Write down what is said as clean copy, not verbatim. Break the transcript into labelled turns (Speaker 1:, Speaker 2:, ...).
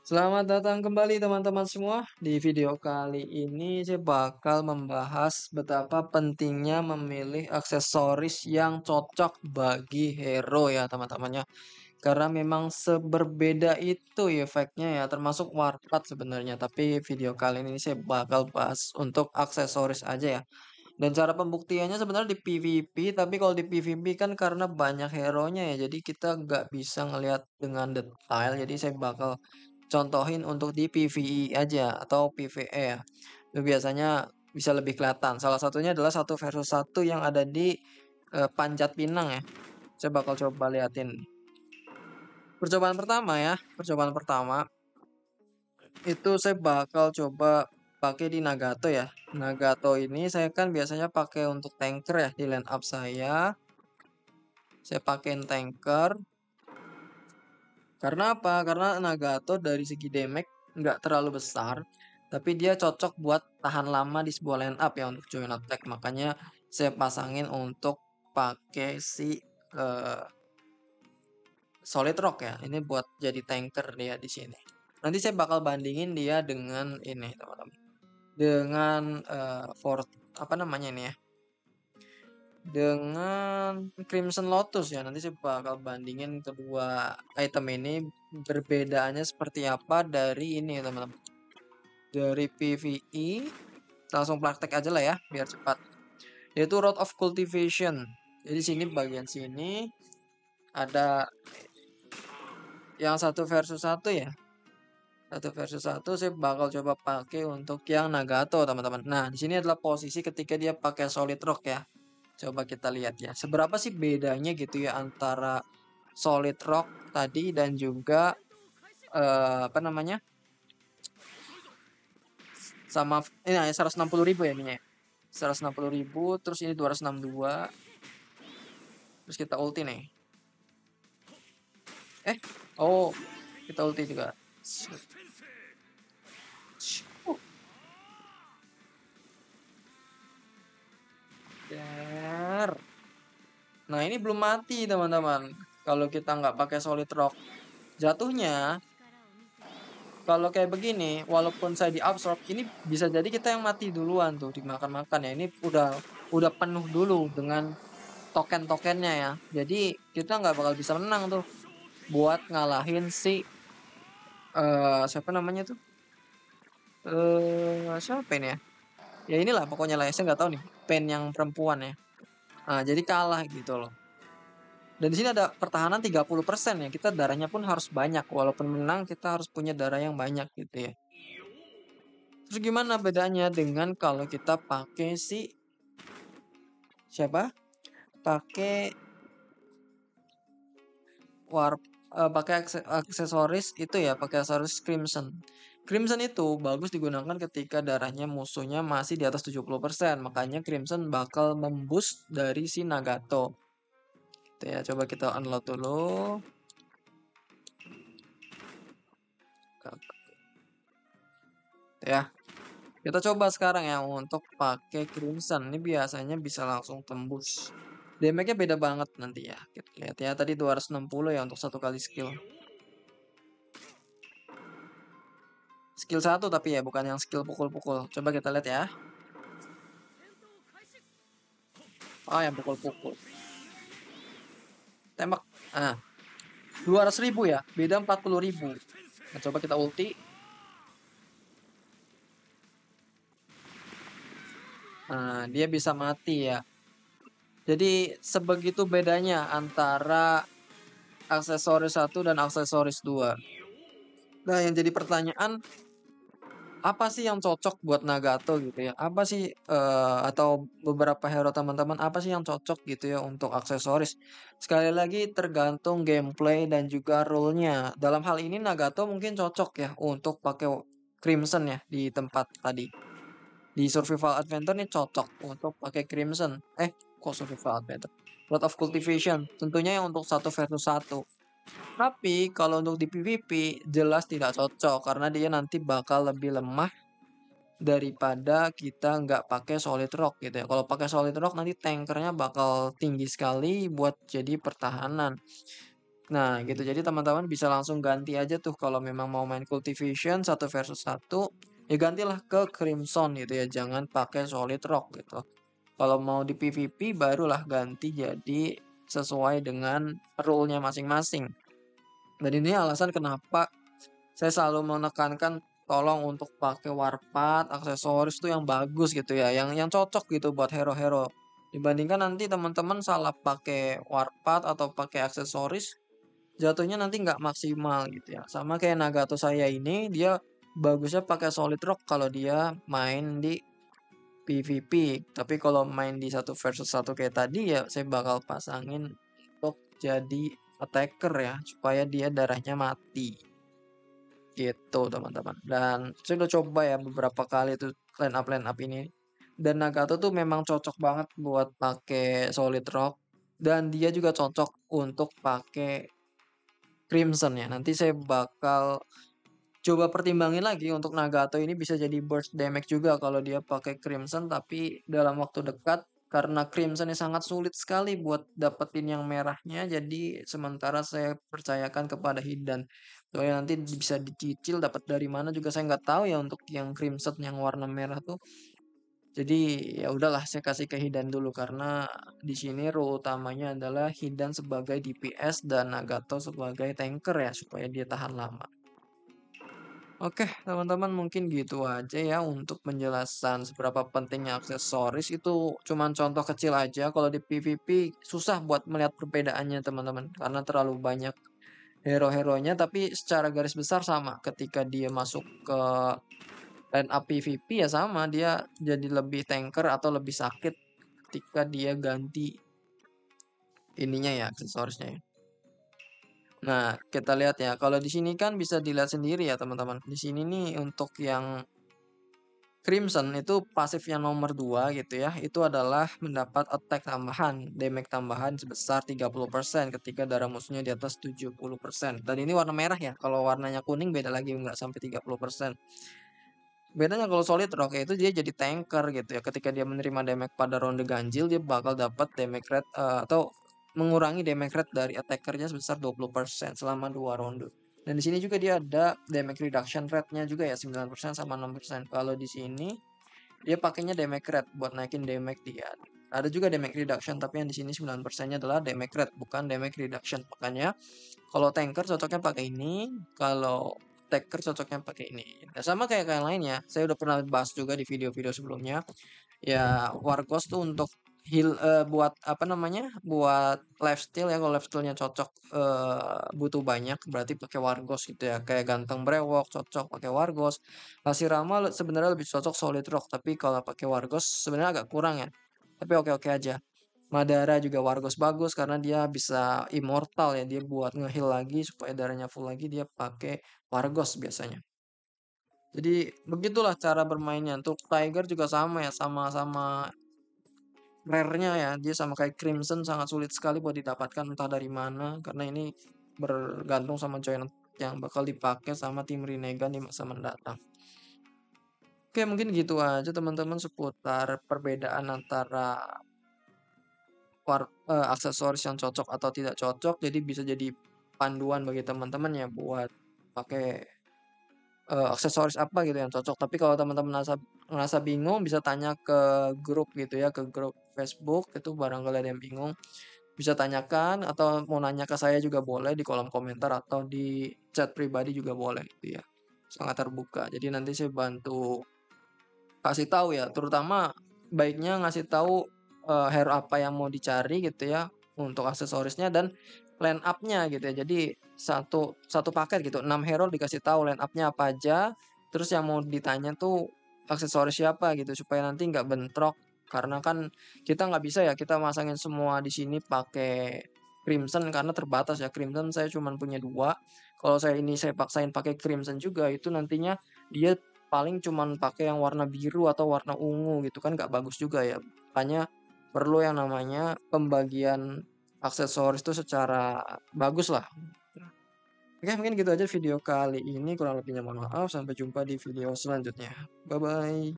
Speaker 1: Selamat datang kembali teman-teman semua. Di video kali ini saya bakal membahas betapa pentingnya memilih aksesoris yang cocok bagi hero ya teman-temannya. Karena memang seberbeda itu efeknya ya, termasuk warpat sebenarnya. Tapi video kali ini saya bakal bahas untuk aksesoris aja ya. Dan cara pembuktiannya sebenarnya di PvP, tapi kalau di PvP kan karena banyak hero-nya ya, jadi kita nggak bisa ngelihat dengan detail. Jadi saya bakal contohin untuk di PvE aja atau PvE ya. Itu biasanya bisa lebih kelihatan. Salah satunya adalah 1 versus 1 yang ada di Panjat Pinang ya. Saya bakal coba liatin. Percobaan pertama ya, percobaan pertama itu saya bakal coba pakai di Nagato ya. Nagato ini saya kan biasanya pakai untuk tanker ya di line up saya. Saya pakein tanker. Karena apa? Karena Nagato dari segi damage nggak terlalu besar, tapi dia cocok buat tahan lama di sebuah line up ya untuk join attack. Makanya saya pasangin untuk pakai si Solid Rock ya. Ini buat jadi tanker dia di sini. Nanti saya bakal bandingin dia dengan ini, teman-teman. Dengan apa namanya ini ya? Dengan Crimson Lotus ya. Nanti saya bakal bandingin kedua item ini perbedaannya seperti apa dari ini teman-teman. Dari PvE langsung praktek aja lah ya biar cepat. Yaitu Road of Cultivation. Jadi sini bagian sini ada yang 1 versus 1 ya. 1 versus 1 saya bakal coba pakai untuk yang Nagato teman-teman. Nah di sini adalah posisi ketika dia pakai Solid Rock ya. Coba kita lihat ya. Seberapa sih bedanya gitu ya antara Solid Rock tadi dan juga apa namanya? Sama ini ya 160.000 ya ininya. 160.000 terus ini 262. Terus kita ulti nih. Oh, kita ulti juga. Der. Nah, ini belum mati, teman-teman. Kalau kita nggak pakai solid rock. Jatuhnya, kalau kayak begini, walaupun saya di absorb, ini bisa jadi kita yang mati duluan tuh, dimakan-makan ya. Ini udah penuh dulu dengan token-tokennya ya. Jadi, kita nggak bakal bisa menang tuh buat ngalahin si siapa namanya tuh? Siapa ini ya? Ya inilah pokoknya lah, saya nggak tahu nih, Pen yang perempuan ya. Nah, jadi kalah gitu loh. Dan di sini ada pertahanan 30% ya. Kita darahnya pun harus banyak. Walaupun menang, kita harus punya darah yang banyak gitu ya. Terus gimana bedanya dengan kalau kita pakai si siapa? Pakai warp pakai aksesoris itu ya, pakai aksesoris Crimson. Crimson itu bagus digunakan ketika darahnya musuhnya masih di atas 70%. Makanya Crimson bakal memboost dari si Nagato. Gitu ya, coba kita unload dulu. Ya, kita coba sekarang ya untuk pakai Crimson. Ini biasanya bisa langsung tembus. Damage-nya beda banget nanti ya. Kita lihat ya, tadi 260 ya untuk 1 kali skill. Skill 1 tapi ya, bukan yang skill pukul-pukul. Coba kita lihat ya. Oh, yang pukul-pukul. Tembak. Ah, 200.000 ya. Beda 40.000. Nah, coba kita ulti. Nah, dia bisa mati ya. Jadi sebegitu bedanya antara aksesoris 1 dan aksesoris 2. Nah, yang jadi pertanyaan, apa sih yang cocok buat Nagato gitu ya? Apa sih atau beberapa hero teman-teman apa sih yang cocok gitu ya untuk aksesoris? Sekali lagi tergantung gameplay dan juga rule-nya. Dalam hal ini Nagato mungkin cocok ya untuk pakai Crimson ya di tempat tadi. Di Survival Adventure nih cocok untuk pakai Crimson. Kok Survival Adventure? Road of Cultivation. Tentunya yang untuk 1 versus 1. Tapi kalau untuk di PvP jelas tidak cocok karena dia nanti bakal lebih lemah daripada kita nggak pakai solid rock gitu ya. Kalau pakai solid rock nanti tankernya bakal tinggi sekali buat jadi pertahanan. Nah gitu, jadi teman-teman bisa langsung ganti aja tuh kalau memang mau main Cultivation 1 versus 1, ya gantilah ke Crimson gitu ya, jangan pakai Solid Rock gitu. Kalau mau di PvP barulah ganti jadi sesuai dengan rule-nya masing-masing. Dan ini alasan kenapa saya selalu menekankan tolong untuk pakai warpath, aksesoris tuh yang bagus gitu ya, yang cocok gitu buat hero-hero. Dibandingkan nanti teman-teman salah pakai warpath atau pakai aksesoris, jatuhnya nanti nggak maksimal gitu ya. Sama kayak Nagato saya ini, dia bagusnya pakai solid rock kalau dia main di PvP. Tapi kalau main di 1 versus 1 kayak tadi ya saya bakal pasangin untuk jadi attacker ya, supaya dia darahnya mati. Gitu teman-teman. Dan saya udah coba ya beberapa kali tuh line up ini. Dan Nagato tuh memang cocok banget buat pakai solid rock. Dan dia juga cocok untuk pakai Crimson ya. Nanti saya bakal coba pertimbangin lagi untuk Nagato ini bisa jadi burst damage juga kalau dia pakai Crimson, tapi dalam waktu dekat karena Crimson ini sangat sulit sekali buat dapetin yang merahnya, jadi sementara saya percayakan kepada Hidan. Soalnya nanti bisa dicicil dapat dari mana juga saya nggak tahu ya untuk yang Crimson yang warna merah tuh. Jadi ya udahlah saya kasih ke Hidan dulu karena di sini role utamanya adalah Hidan sebagai DPS dan Nagato sebagai tanker ya supaya dia tahan lama. Oke, teman-teman mungkin gitu aja ya untuk penjelasan seberapa pentingnya aksesoris itu cuman contoh kecil aja. Kalau di PvP susah buat melihat perbedaannya teman-teman karena terlalu banyak hero-heronya tapi secara garis besar sama. Ketika dia masuk ke line up PvP ya sama, dia jadi lebih tanker atau lebih sakit ketika dia ganti ininya ya aksesorisnya ya. Nah, kita lihat ya. Kalau di sini kan bisa dilihat sendiri ya teman-teman. Di sini nih untuk yang Crimson itu pasifnya nomor 2 gitu ya. Itu adalah mendapat attack tambahan, damage tambahan sebesar 30% ketika darah musuhnya di atas 70%. Dan ini warna merah ya. Kalau warnanya kuning beda lagi nggak sampai 30%. Bedanya kalau Solid Rock itu dia jadi tanker gitu ya. Ketika dia menerima damage pada ronde ganjil, dia bakal dapat damage rate atau mengurangi damage rate dari attackernya sebesar 20% selama 2 ronde. Dan di sini juga dia ada damage reduction rate-nya juga ya 9% sama 6%. Kalau di sini dia pakainya damage rate buat naikin damage dia. Ada juga damage reduction tapi yang di sini 9%-nya adalah damage rate bukan damage reduction. Makanya kalau tanker cocoknya pakai ini, kalau attacker cocoknya pakai ini. Nah, sama kayak yang lainnya, saya udah pernah bahas juga di video-video sebelumnya. Ya, Wargos tuh untuk heal buat apa namanya? Buat lifesteal ya. Kalau lifesteal-nya cocok butuh banyak berarti pakai Wargos gitu ya. Kayak Ganteng Brewok cocok pakai Wargos. Hashirama sebenarnya lebih cocok Solid Rock, tapi kalau pakai Wargos sebenarnya agak kurang ya. Tapi oke-oke aja. Madara juga Wargos bagus karena dia bisa immortal ya, dia buat ngeheal lagi supaya darahnya full lagi dia pakai Wargos biasanya. Jadi begitulah cara bermainnya. Untuk Tiger juga sama ya, sama-sama rare-nya ya. Dia sama kayak Crimson sangat sulit sekali buat didapatkan entah dari mana karena ini bergantung sama join yang bakal dipakai sama tim Rinnegan di masa mendatang. Oke, mungkin gitu aja teman-teman seputar perbedaan antara aksesoris yang cocok atau tidak cocok, jadi bisa jadi panduan bagi teman-teman ya buat pakai, aksesoris apa gitu yang cocok. Tapi kalau teman-teman ngerasa ngerasa bingung bisa tanya ke grup gitu ya, ke grup Facebook itu barangkali ada yang bingung, bisa tanyakan atau mau nanya ke saya juga boleh di kolom komentar atau di chat pribadi juga boleh gitu ya. Sangat terbuka. Jadi nanti saya bantu kasih tahu ya, terutama baiknya ngasih tahu, hero apa yang mau dicari gitu ya, untuk aksesorisnya dan line up-nya gitu ya. Jadi satu satu paket gitu, 6 hero dikasih tahu line up-nya apa aja, terus yang mau ditanya tuh aksesoris siapa gitu, supaya nanti nggak bentrok. Karena kan kita nggak bisa ya, kita masangin semua di sini pakai Crimson karena terbatas ya, Crimson saya cuman punya 2. Kalau saya paksain pakai Crimson juga, itu nantinya dia paling cuman pakai yang warna biru atau warna ungu gitu kan nggak bagus juga ya. Makanya perlu yang namanya pembagian aksesoris itu secara bagus lah. Oke, mungkin gitu aja video kali ini, kurang lebihnya mohon maaf, sampai jumpa di video selanjutnya. Bye-bye.